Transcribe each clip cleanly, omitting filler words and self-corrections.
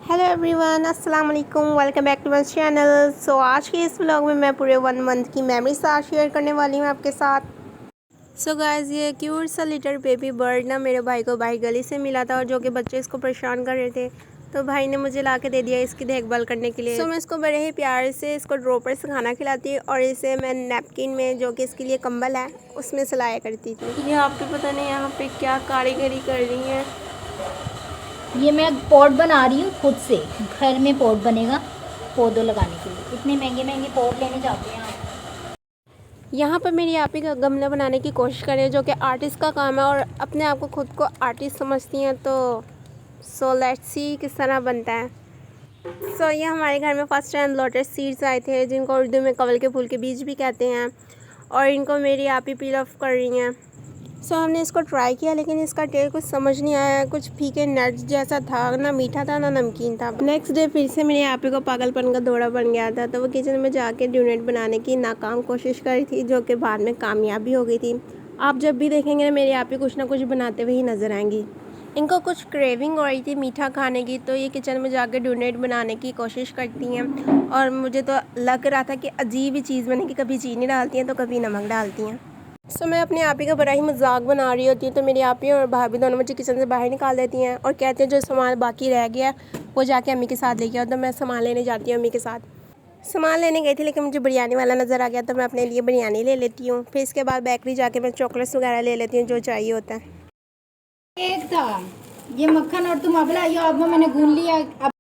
Hello everyone, अस्सलाम वालेकुम, welcome back to my channel. So आज के इस व्लॉग में मैं पूरे 1 मंथ की मेमोरी साथ शेयर करने वाली हूँ आपके साथ। सो गाइस, ये क्यूट सा लिटिल बेबी बर्ड ना मेरे भाई को बाहर गली से मिला था और जो कि बच्चे इसको परेशान कर रहे थे, तो भाई ने मुझे ला के दे दिया इसकी देखभाल करने के लिए। सो मैं इसको बड़े ही प्यार से इसको ड्रॉपर से खाना खिलाती और इसे मैं नैपकिन में, जो कि इसके लिए कंबल है, उसमें सिलाया करती थी। ये आपको पता नहीं यहाँ पे क्या कारीगरी कर रही है। ये मैं पॉट बना रही हूँ खुद से। घर में पॉट बनेगा पौधों लगाने के लिए। इतने महंगे महंगे पॉट लेने जाते हैं आप। यहाँ पर मेरी आप ही का गमला बनाने की कोशिश कर रही है, जो कि आर्टिस्ट का काम है और अपने आप को खुद को आर्टिस्ट समझती हैं। तो सो लेट्स सी किस तरह बनता है। सो ये हमारे घर में फ़र्स्ट टाइम लोटस सीड्स आए थे, जिनको उर्दू में कवल के फूल के बीज भी कहते हैं, और इनको मेरी आप ही पील ऑफ कर रही हैं। सो हमने इसको ट्राई किया, लेकिन इसका टेस्ट कुछ समझ नहीं आया। कुछ फीके नट्स जैसा था, ना मीठा था ना नमकीन था। नेक्स्ट डे फिर से मेरे आप ही को पागलपन का दौरा बन गया था, तो वो किचन में जाके डोनेट बनाने की नाकाम कोशिश करी थी, जो कि बाद में कामयाब भी हो गई थी। आप जब भी देखेंगे ना मेरे आप ही कुछ ना कुछ बनाते हुए ही नज़र आएंगी। इनको कुछ क्रेविंग हो रही थी मीठा खाने की, तो ये किचन में जाके डोनेट बनाने की कोशिश करती हैं, और मुझे तो लग रहा था कि अजीब ही चीज़ बने कि कभी चीनी डालती हैं तो कभी नमक डालती हैं। सो मैं अपने आप ही का बड़ा ही मजाक बना रही होती हूँ, तो मेरी आप ही और भाभी दोनों मुझे किचन से बाहर निकाल देती हैं और कहते हैं जो सामान बाकी रह गया वो जाके अम्मी के साथ लेके आओ। तो मैं सामान लेने जाती हूँ अम्मी के साथ। सामान लेने गई थी, लेकिन मुझे बिरयानी वाला नज़र आ गया, तो मैं अपने लिए बिरयानी ले लेती हूँ। फिर इसके बाद बेकरी जाके मैं चॉकलेट्स वगैरह ले लेती हूँ जो चाहिए होता है। केक था ये मक्खन और तुम अब लाइयो। अब मैंने गूंद लिया। अब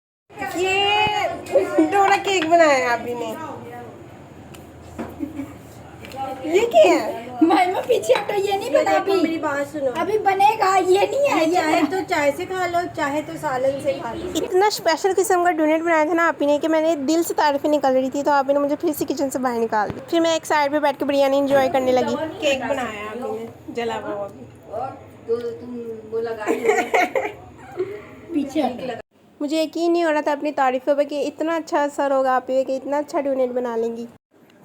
ये डोरा केक बनाया है आप ही ने। ये क्या है? मैं पीछे हटो। ये नहीं बना अभी। मेरी बात सुनो, अभी बनेगा। ये नहीं है। चाहे तो चाय से खा लो, चाहे तो सालन से खा लो। इतना स्पेशल किस्म का डोनेट बनाया था ना आप ही ने कि मैंने दिल से तारीफें निकल रही थी, तो आप ही ने मुझे फिर से किचन से बाहर निकाल दी। फिर मैं एक साइड पे बैठ के बिरयानी एंजॉय करने लगी। केक बनाया आप ही ने जला हुआ अभी। पीछे हटो। मुझे यकीन नहीं हो रहा था अपनी तारीफों पे कि इतना अच्छा असर होगा आप ही, कि इतना अच्छा डोनेट बना लेंगी।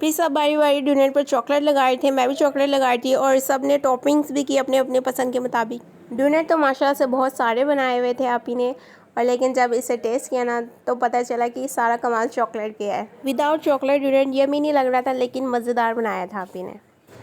फिर सब बारी बारी डोनेट पर चॉकलेट लगाए थे, मैं भी चॉकलेट लगाई थी, और सब ने टॉपिंग्स भी की अपने अपने पसंद के मुताबिक। डोनेट तो माशाल्लाह से बहुत सारे बनाए हुए थे आप ही ने, और लेकिन जब इसे टेस्ट किया ना तो पता चला कि सारा कमाल चॉकलेट किया है। विदाउट चॉकलेट डोनेट यमी नहीं लग रहा था, लेकिन मज़ेदार बनाया था आप ही ने।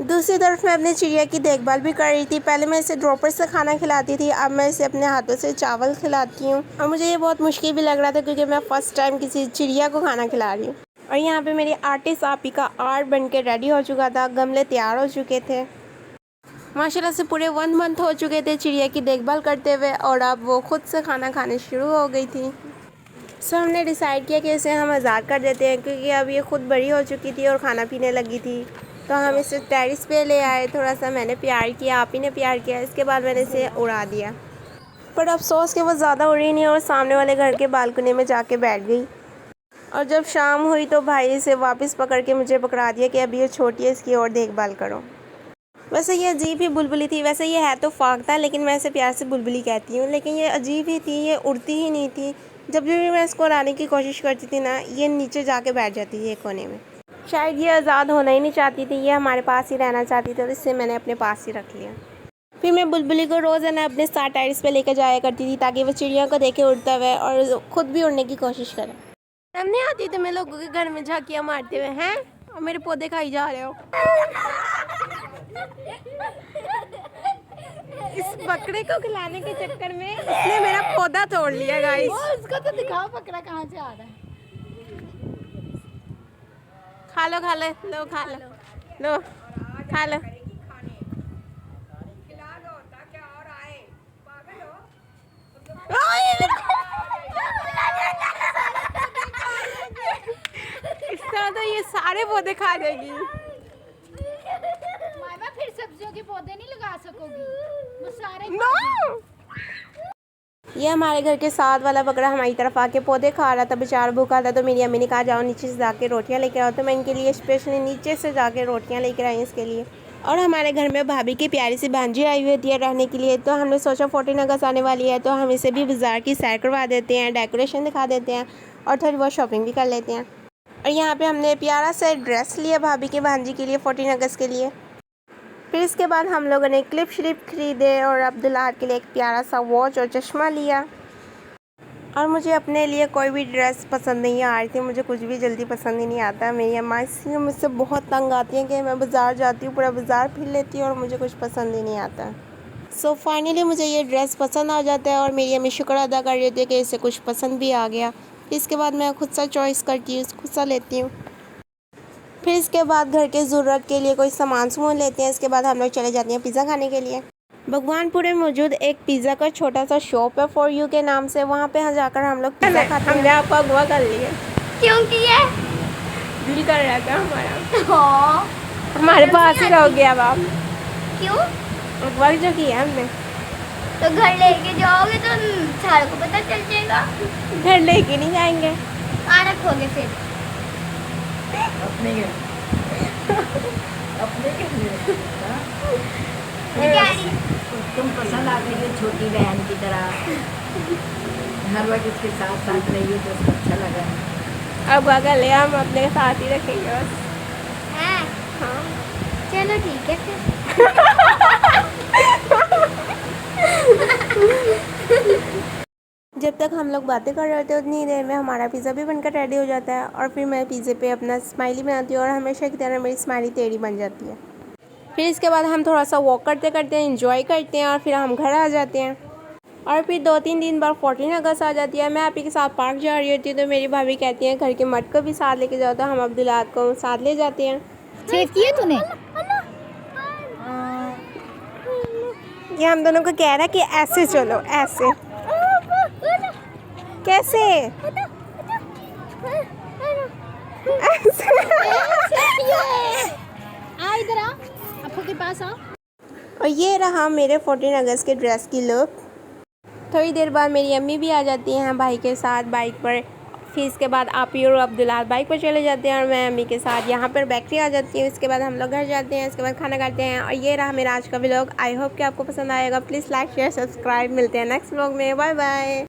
दूसरी तरफ मैं अपने चिड़िया की देखभाल भी कर रही थी। पहले मैं इसे ड्रॉपर से खाना खिलाती थी, अब मैं इसे अपने हाथों से चावल खिलाती हूँ, और मुझे ये बहुत मुश्किल भी लग रहा था क्योंकि मैं फ़र्स्ट टाइम किसी चिड़िया को खाना खिला रही हूँ। और यहाँ पे मेरी आर्टिस्ट आप ही का आर्ट बन के रेडी हो चुका था, गमले तैयार हो चुके थे। माशाल्लाह से पूरे 1 मंथ हो चुके थे चिड़िया की देखभाल करते हुए, और अब वो खुद से खाना खाने शुरू हो गई थी। सो हमने डिसाइड किया कि इसे हम आज़ाद कर देते हैं, क्योंकि अब ये खुद बड़ी हो चुकी थी और खाना पीने लगी थी। तो हम इसे टेरिस पे ले आए, थोड़ा सा मैंने प्यार किया, आप ही ने प्यार किया, इसके बाद मैंने इसे उड़ा दिया। पर अफसोस कि वो ज़्यादा उड़ी नहीं और सामने वाले घर के बालकनी में जाके बैठ गई। और जब शाम हुई तो भाई इसे वापस पकड़ के मुझे पकड़ा दिया कि अभी ये छोटी है, इसकी और देखभाल करो। वैसे ये अजीब ही बुलबुली थी, वैसे ये है तो फाक था, लेकिन मैं इसे प्यार से बुलबुली कहती हूँ। लेकिन ये अजीब ही थी, ये उड़ती ही नहीं थी। जब भी मैं इसको लाने की कोशिश करती थी ना, ये नीचे जाके बैठ जाती थी एक कोने में। शायद ये आज़ाद होना ही नहीं चाहती थी, ये हमारे पास ही रहना चाहती थी, और इससे मैंने अपने पास ही रख लिया। फिर मैं बुलबुली को रोज़ाना अपने साथ टेरिस पे लेकर जाया करती थी, ताकि वो चिड़ियों को देखे उड़ता हुए और ख़ुद भी उड़ने की कोशिश करे। सामने आती तो मैं लोगों के घर में झांकियाँ मारते हुए हैं, और मेरे पौधे खाई जा रहे हो। इस बकरे को खिलाने के चक्कर में इसने मेरा पौधा तोड़ लिया गाइस। उसको तो दिखाओ बकरा कहाँ से आ रहा है। खा लो खा लो, लो खा लो, लो खा लो। इस तरह तो ये सारे पौधे खा देगी। मामा फिर सब्जियों के पौधे नहीं लगा सकोगी, वो सारे no! ये हमारे घर के साथ वाला बकरा हमारी तरफ आके पौधे खा रहा था, बेचारा भूखा था। तो मेरी अम्मी ने कहा जाओ नीचे से जाके रोटियां लेकर आओ, तो मैं इनके लिए स्पेशली नीचे से जाके रोटियां लेकर आई इसके लिए। और हमारे घर में भाभी की प्यारी सी भांजी आई हुई थी रहने के लिए, तो हमने सोचा 14 अगस्त आने वाली है, तो हम इसे भी बाज़ार की सैर करवा देते हैं, डेकोरेशन दिखा देते हैं, और थोड़ी बहुत शॉपिंग भी कर लेते हैं। और यहाँ पे हमने प्यारा सा ड्रेस लिया भाभी की भांजी के लिए 14 अगस्त के लिए। फिर इसके बाद हम लोगों ने क्लिप श्लिप खरीदे और अब्दुल्ला के लिए एक प्यारा सा वॉच और चश्मा लिया। और मुझे अपने लिए कोई भी ड्रेस पसंद नहीं आ रही थी, मुझे कुछ भी जल्दी पसंद ही नहीं आता। मेरी अम्मा इसलिए मुझसे बहुत तंग आती हैं कि मैं बाज़ार जाती हूँ, पूरा बाज़ार फिर लेती हूँ और मुझे कुछ पसंद ही नहीं आता। सो फाइनली मुझे ये ड्रेस पसंद आ जाता है और मेरी अम्मी शुक्र अदा कर रही होती है कि इसे कुछ पसंद भी आ गया। इसके बाद मैं खुद सा चॉइस करती हूँ, खुद सा लेती हूँ। फिर इसके बाद घर के ज़रूरत के लिए कोई सामान लेते हैं। इसके बाद हम लोग चले जाते हैं पिज़्ज़ा खाने के लिए। भगवानपुर में मौजूद एक पिज़्ज़ा का छोटा सा शॉप है फॉर यू के नाम से, वहाँ पे जाकर हम लोग पिज़्ज़ा खाते हैं। हमने आपको अगवा कर लिया क्योंकि ये दिल कर रहा था हमारा, हाँ हमारे पास ही रह गया अब आप। क्यों? अगवा जो किया हमने, तो घर लेके जाओगे तो सारों को पता चल जाएगा। घर लेके नहीं जाएंगे। कहाँ रखोगे फिर? अपने घर अपने घर मैं कह रही तुम पसंद आ गई हो छोटी बहन की तरह, हर वक्त उसके साथ साथ रहिए तो उसको अच्छा लगा। अब अगर ले हम अपने साथ ही रखेंगे बस। है। हाँ चलो ठीक है फिर। जब तक हम लोग बातें कर रहे होते हैं उतनी देर में हमारा पिज़्ज़ा भी बनकर रेडी हो जाता है और फिर मैं पिज़्ज़े पे अपना स्माइली बनाती हूँ और हमेशा की तरह मेरी स्माइली टेढ़ी बन जाती है। फिर इसके बाद हम थोड़ा सा वॉक करते करते हैं, इंजॉय करते हैं और फिर हम घर आ जाते हैं। और फिर 2-3 दिन बाद 14 अगस्त आ जाती है। मैं आप ही के साथ पार्क जा रही होती हूँ तो मेरी भाभी कहती हैं घर के मर्द को भी साथ लेके जाओ, तो हम अब्दुल्ला को साथ ले जाते हैं। सेव किए तूने? ये हम दोनों को कह रहा है कि ऐसे चलो, ऐसे कैसे आ इधर आ, अप्पू के पास आ। और ये रहा मेरे 14 अगस्त के ड्रेस की लुक। थोड़ी देर बाद मेरी अम्मी भी आ जाती हैं भाई के साथ बाइक पर। फिर इसके बाद आप ही और अब्दुल्ला बाइक पर चले जाते हैं और मैं अम्मी के साथ यहाँ पर बैटरी आ जाती है। इसके बाद हम लोग घर जाते हैं, इसके बाद खाना खाते हैं। और ये रहा मेरा आज का व्लॉग। आई होप कि आपको पसंद आएगा। Please like share subscribe. मिलते हैं नेक्स्ट व्लॉग में। Bye bye.